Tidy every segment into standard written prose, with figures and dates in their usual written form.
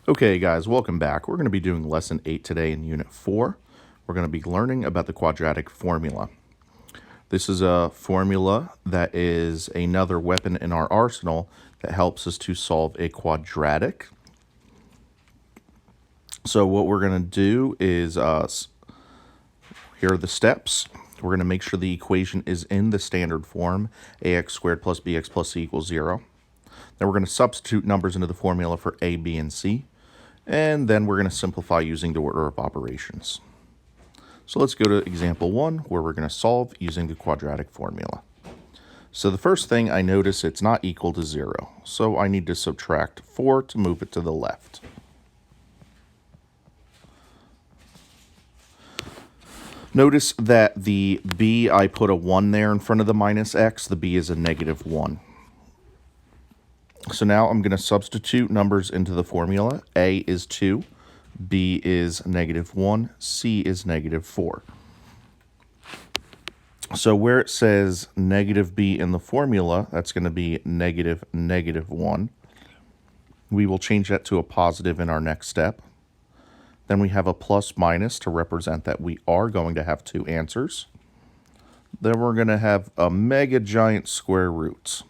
Okay, guys, welcome back. We're going to be doing Lesson 8 today in Unit 4. We're going to be learning about the quadratic formula. This is a formula that is another weapon in our arsenal that helps us to solve a quadratic. So what we're going to do is, here are the steps. We're going to make sure the equation is in the standard form, ax squared plus bx plus c equals 0. Then we're going to substitute numbers into the formula for a, b, and c. And then we're going to simplify using the order of operations. So let's go to example 1, where we're going to solve using the quadratic formula. So the first thing, I notice it's not equal to 0. So I need to subtract 4 to move it to the left. Notice that the b, I put a 1 there in front of the minus x. The b is a negative 1. So now I'm going to substitute numbers into the formula. A is 2, B is negative 1, C is negative 4. So where it says negative b in the formula, that's going to be negative 1. We will change that to a positive in our next step. Then we have a plus minus to represent that we are going to have two answers. Then we're going to have a mega giant square root.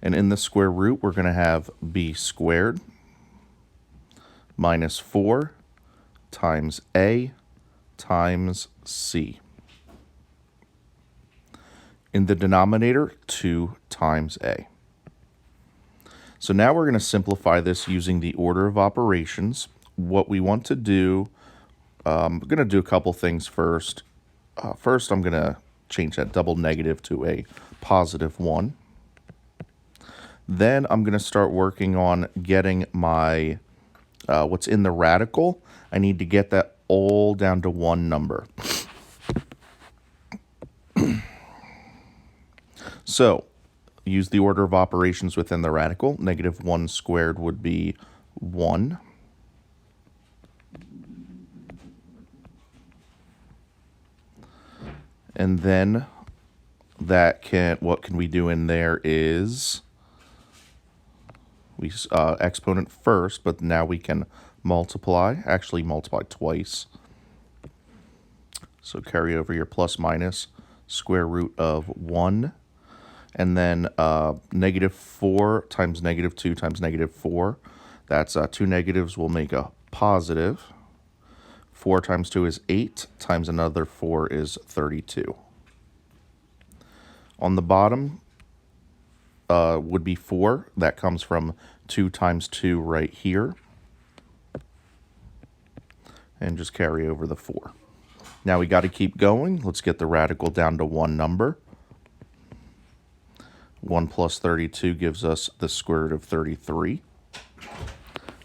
And in the square root, we're going to have b squared minus 4 times a times c. In the denominator, 2 times a. So now we're going to simplify this using the order of operations. What we want to do, I'm going to do a couple things first. First, I'm going to change that double negative to a positive 1. Then I'm going to start working on getting my what's in the radical. I need to get that all down to one number. So use the order of operations within the radical. Negative 1 squared would be 1. And then what can we do in there is we exponent first, but now we can multiply twice. So carry over your plus minus square root of 1. And then negative 4 times negative 2 times negative 4. That's two negatives will make a positive. 4 times 2 is 8, times another 4 is 32. On the bottom would be 4. That comes from 2 times 2 right here. And just carry over the 4. Now we got to keep going. Let's get the radical down to one number. 1 plus 32 gives us the square root of 33.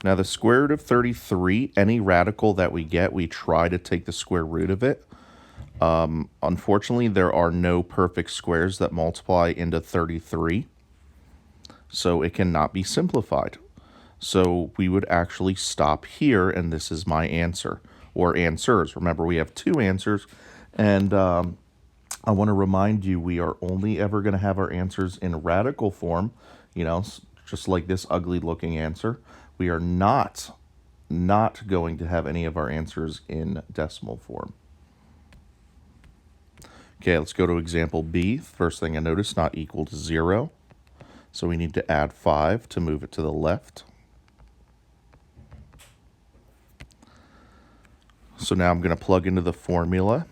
Now the square root of 33, any radical that we get, we try to take the square root of it. Unfortunately, there are no perfect squares that multiply into 33, so it cannot be simplified. So we would actually stop here, and this is my answer, or answers. Remember, we have two answers, and I want to remind you we are only ever going to have our answers in radical form, just like this ugly-looking answer. We are not going to have any of our answers in decimal form. Okay, let's go to example B. First thing I notice, not equal to 0. So we need to add 5 to move it to the left. So now I'm going to plug into the formula.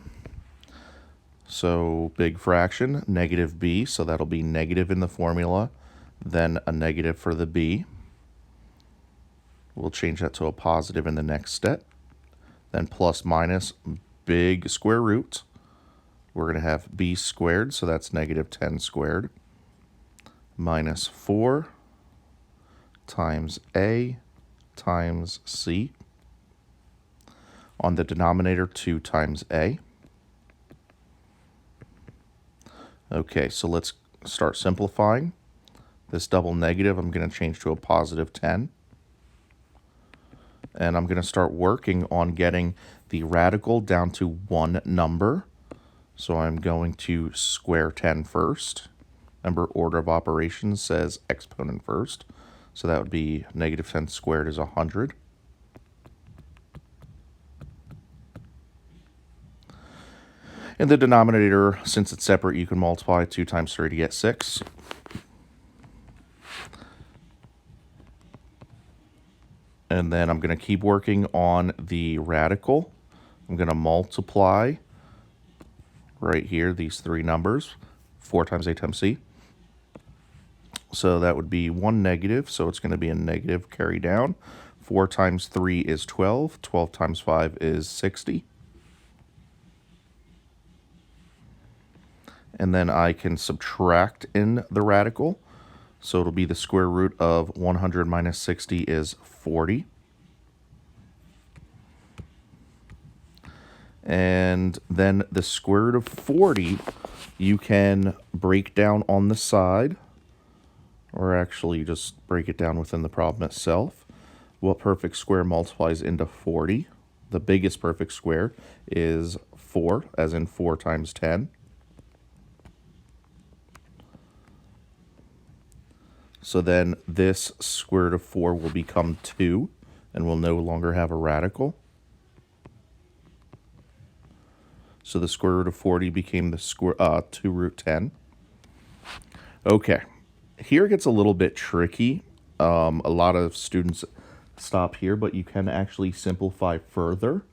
So big fraction, negative b, so that'll be negative in the formula, then a negative for the b. We'll change that to a positive in the next step. Then plus minus big square root. We're going to have b squared, so that's negative 10 squared, minus 4 times a times c. On the denominator, 2 times a. Okay, so let's start simplifying. This double negative I'm going to change to a positive 10. And I'm going to start working on getting the radical down to one number. So I'm going to square 10 first. Remember, order of operations says exponent first. So that would be negative 10 squared is 100. In the denominator, since it's separate, you can multiply 2 times 3 to get 6. And then I'm going to keep working on the radical. I'm going to multiply right here these three numbers, 4 times a times c. So that would be 1 negative, so it's going to be a negative carry down. 4 times 3 is 12. 12 times 5 is 60. And then I can subtract in the radical. So it'll be the square root of 100 minus 60 is 40. And then the square root of 40, you can break down on the side, or actually just break it down within the problem itself. What perfect square multiplies into 40? The biggest perfect square is 4, as in 4 times 10. So then this square root of 4 will become 2, and we'll no longer have a radical. So the square root of 40 became the 2 root 10. Okay, here it gets a little bit tricky. A lot of students stop here, but you can actually simplify further.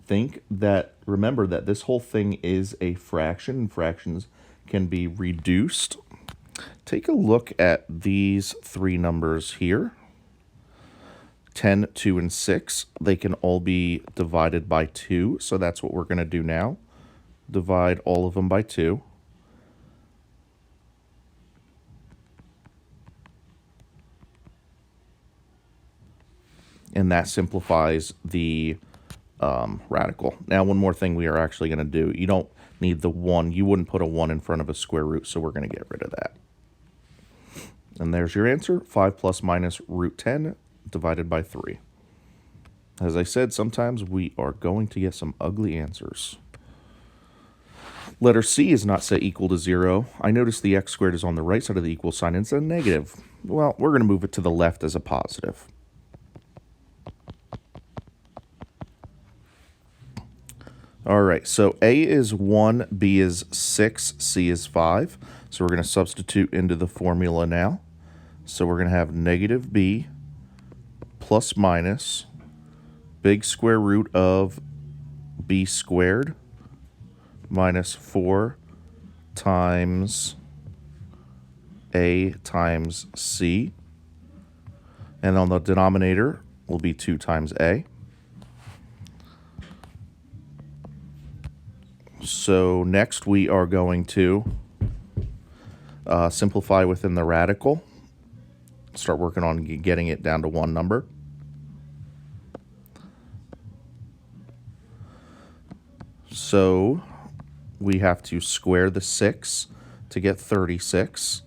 Remember that this whole thing is a fraction, and fractions can be reduced. Take a look at these three numbers here. 10, 2, and 6. They can all be divided by 2, so that's what we're going to do now. Divide all of them by 2. And that simplifies the radical. Now, one more thing we are actually going to do. You don't need the 1. You wouldn't put a 1 in front of a square root, so we're going to get rid of that. And there's your answer, 5 plus minus root 10 divided by 3. As I said, sometimes we are going to get some ugly answers. Letter C is not set equal to 0. I notice the x squared is on the right side of the equal sign and it's a negative. Well, we're going to move it to the left as a positive. All right, so A is 1, B is 6, C is 5. So we're going to substitute into the formula now. So we're going to have negative B plus minus big square root of B squared minus 4 times A times C. And on the denominator will be 2 times A. So next we are going to simplify within the radical. Start working on getting it down to one number. So we have to square the 6 to get 36.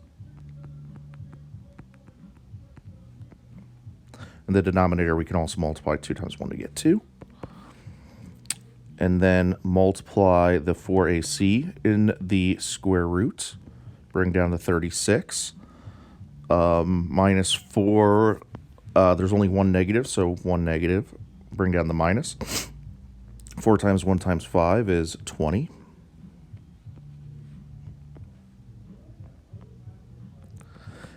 In the denominator, we can also multiply 2 times 1 to get 2. And then multiply the 4ac in the square root. Bring down the 36. Minus 4, there's only one negative, so 1 negative. Bring down the minus. 4 times 1 times 5 is 20.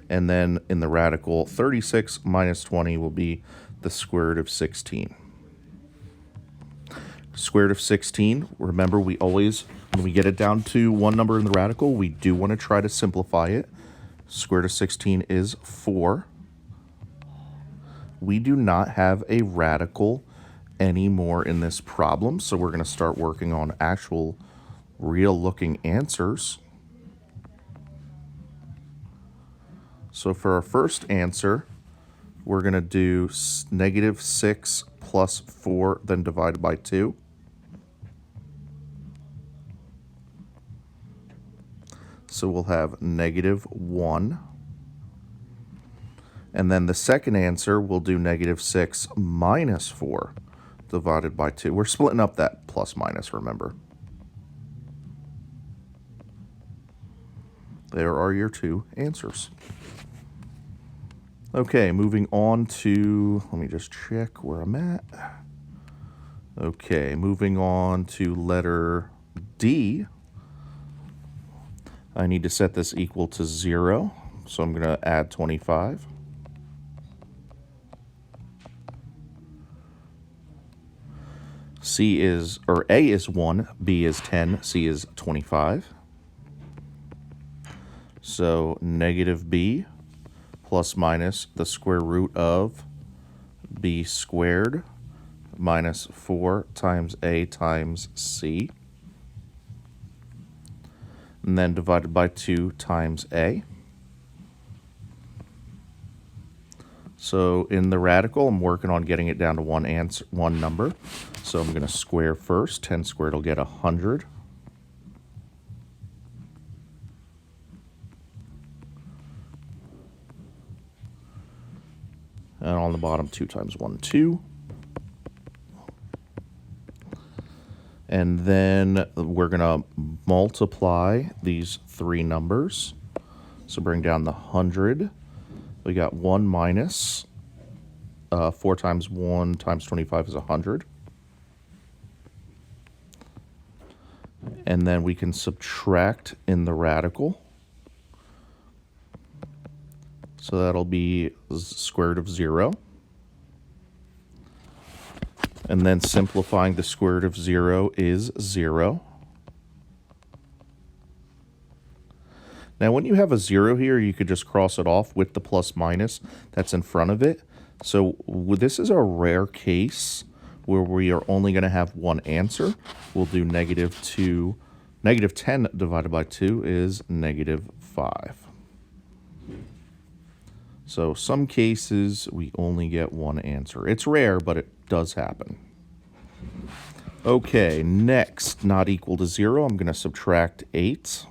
And then in the radical, 36 minus 20 will be the square root of 16. Square root of 16, remember we always, when we get it down to one number in the radical, we do want to try to simplify it. Square root of 16 is 4. We do not have a radical anymore in this problem, so we're going to start working on actual real-looking answers. So for our first answer, we're going to do negative 6 plus 4, then divided by 2. So we'll have negative 1. And then the second answer, we'll do negative 6 minus 4 divided by 2. We're splitting up that plus minus, remember. There are your two answers. Okay, moving on to, let me just check where I'm at. Okay, moving on to letter D. I need to set this equal to 0, so I'm going to add 25. C is, or A is 1, B is 10, C is 25. So negative B plus minus the square root of B squared minus 4 times A times C. And then divided by 2 times A. So in the radical, I'm working on getting it down to one number. So I'm going to square first. 10 squared will get 100. And on the bottom, 2 times 1, 2. And then we're going to multiply these three numbers. So bring down the 100. We got 1 minus 4 times 1 times 25 is 100. And then we can subtract in the radical. So that'll be square root of 0. And then simplifying the square root of 0 is 0. Now, when you have a 0 here, you could just cross it off with the plus minus that's in front of it. So this is a rare case where we are only going to have one answer. We'll do negative 2. Negative 10 divided by 2 is negative 5. So some cases, we only get one answer. It's rare, but it does happen. Okay, next, not equal to 0. I'm going to subtract 8.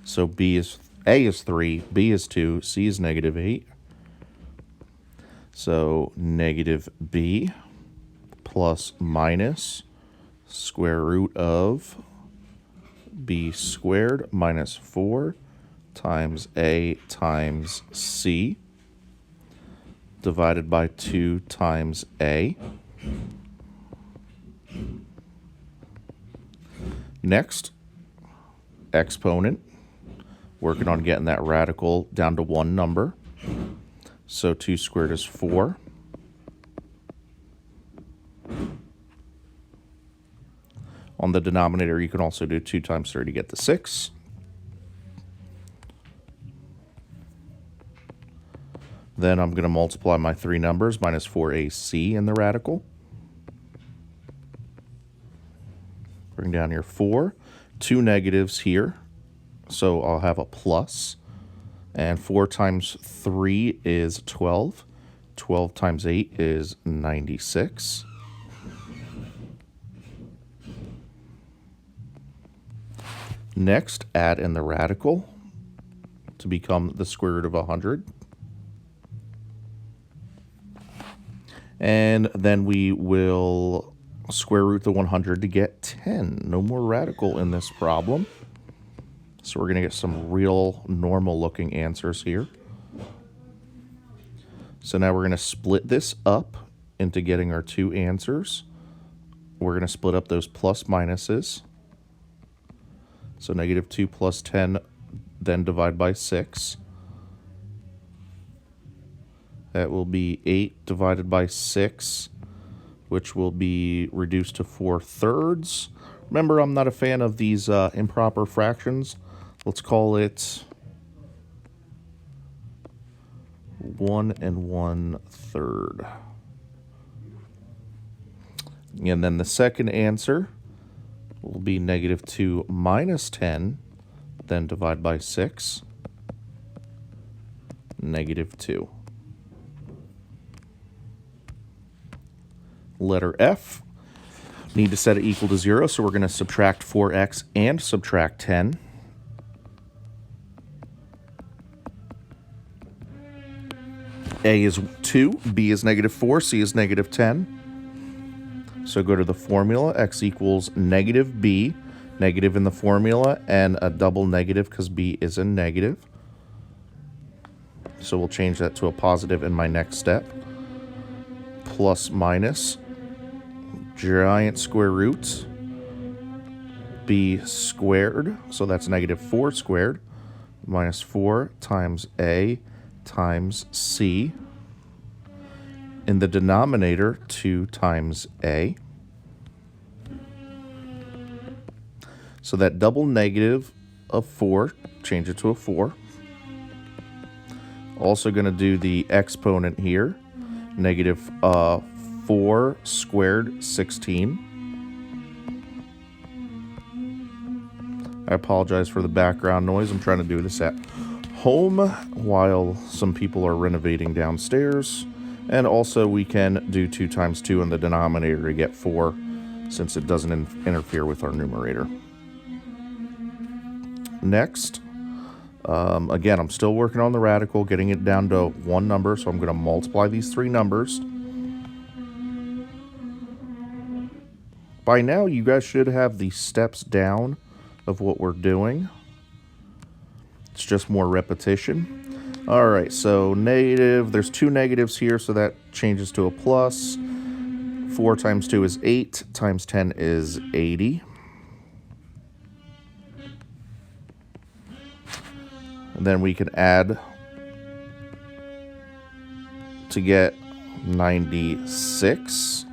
So A is 3, B is 2, C is negative 8. So negative B plus minus square root of B squared minus 4 times A times C divided by 2 times A. Next, exponent. Working on getting that radical down to one number. So 2 squared is 4. On the denominator, you can also do 2 times 3 to get the 6. Then I'm going to multiply my three numbers, minus 4ac in the radical. Bring down your 4. 2 negatives here, so I'll have a plus. And 4 times 3 is 12. 12 times 8 is 96. Next, add in the radical to become the square root of 100. And then we will square root the 100 to get 10. No more radical in this problem. So we're going to get some real normal looking answers here. So now we're going to split this up into getting our two answers. We're going to split up those plus minuses. So negative 2 plus 10, then divide by 6. That will be 8 divided by 6, which will be reduced to 4/3. Remember, I'm not a fan of these improper fractions. Let's call it 1 1/3. And then the second answer will be negative 2 minus 10, then divide by 6, negative 2. Letter F, need to set it equal to 0, so we're going to subtract 4x and subtract 10. A is 2, B is negative 4, C is negative 10. So go to the formula, x equals negative b negative in the formula, and a double negative because b is a negative. So we'll change that to a positive in my next step. Plus minus giant square roots b squared, so that's negative 4 squared, minus 4 times a times c. In the denominator, 2 times a. So that double negative of 4, change it to a 4. Also going to do the exponent here, negative 4 squared 16. I apologize for the background noise. I'm trying to do this at home while some people are renovating downstairs. And also we can do 2 times 2 in the denominator to get 4, since it doesn't interfere with our numerator. Next, again, I'm still working on the radical, getting it down to one number, so I'm going to multiply these 3 numbers. By now, you guys should have the steps down of what we're doing. It's just more repetition. All right, so negative, there's 2 negatives here, so that changes to a plus. 4 times 2 is 8, times 10 is 80. And then we can add to get 96.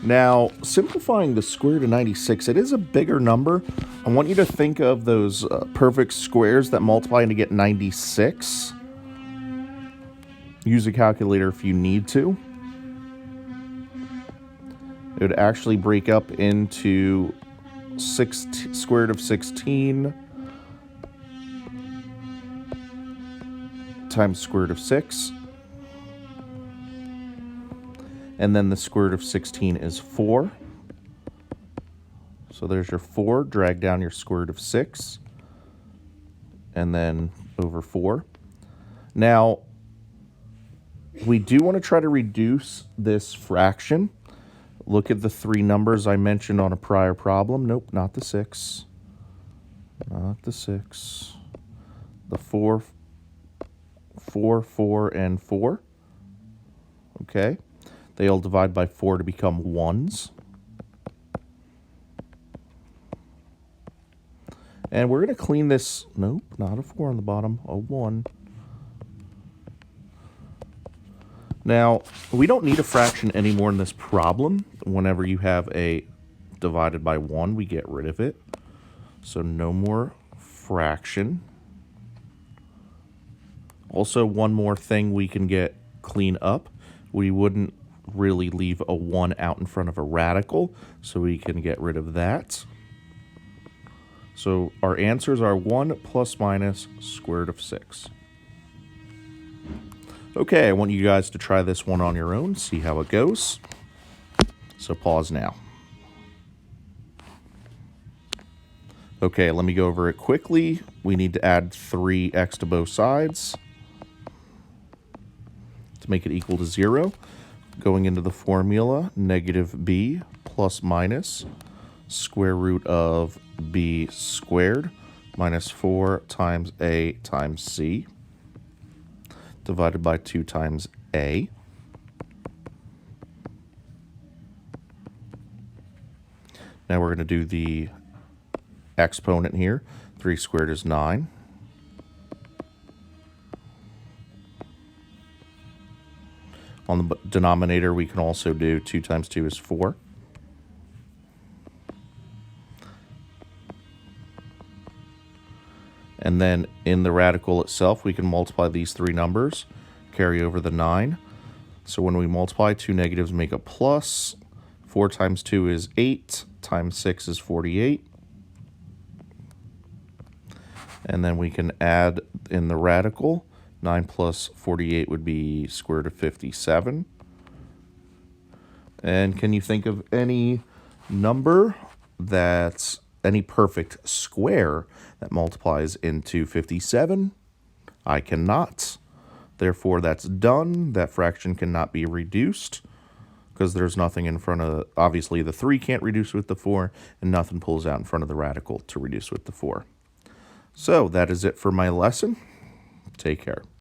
Now, simplifying the square root of 96, it is a bigger number. I want you to think of those perfect squares that multiply to get 96. Use a calculator if you need to. It would actually break up into square root of 16 times square root of 6. And then the square root of 16 is 4. So there's your 4. Drag down your square root of 6. And then over 4. Now, we do want to try to reduce this fraction. Look at the 3 numbers I mentioned on a prior problem. Nope, not the 6. Not the 6. The 4, 4, 4, and 4. Okay. They all divide by 4 to become 1s. And we're going to clean this. Nope, not a 4 on the bottom, a 1. Now, we don't need a fraction anymore in this problem. Whenever you have a divided by 1, we get rid of it. So no more fraction. Also, one more thing we can get clean up. We wouldn't really leave a 1 out in front of a radical, so we can get rid of that. So our answers are 1 plus minus square root of 6. Okay, I want you guys to try this one on your own, see how it goes. So pause now. Okay, let me go over it quickly. We need to add 3x to both sides to make it equal to 0. Going into the formula, negative b plus minus square root of b squared minus 4 times a times c divided by 2 times a. Now we're going to do the exponent here. 3 squared is 9. On the denominator, we can also do 2 times 2 is 4. And then in the radical itself, we can multiply these 3 numbers, carry over the 9. So when we multiply, 2 negatives make a plus. 4 times 2 is 8, times 6 is 48. And then we can add in the radical. 9 plus 48 would be square root of 57. And can you think of any number that's any perfect square that multiplies into 57? I cannot. Therefore, that's done. That fraction cannot be reduced. because there's nothing in front of, obviously the 3 can't reduce with the 4, and nothing pulls out in front of the radical to reduce with the 4. So that is it for my lesson. Take care.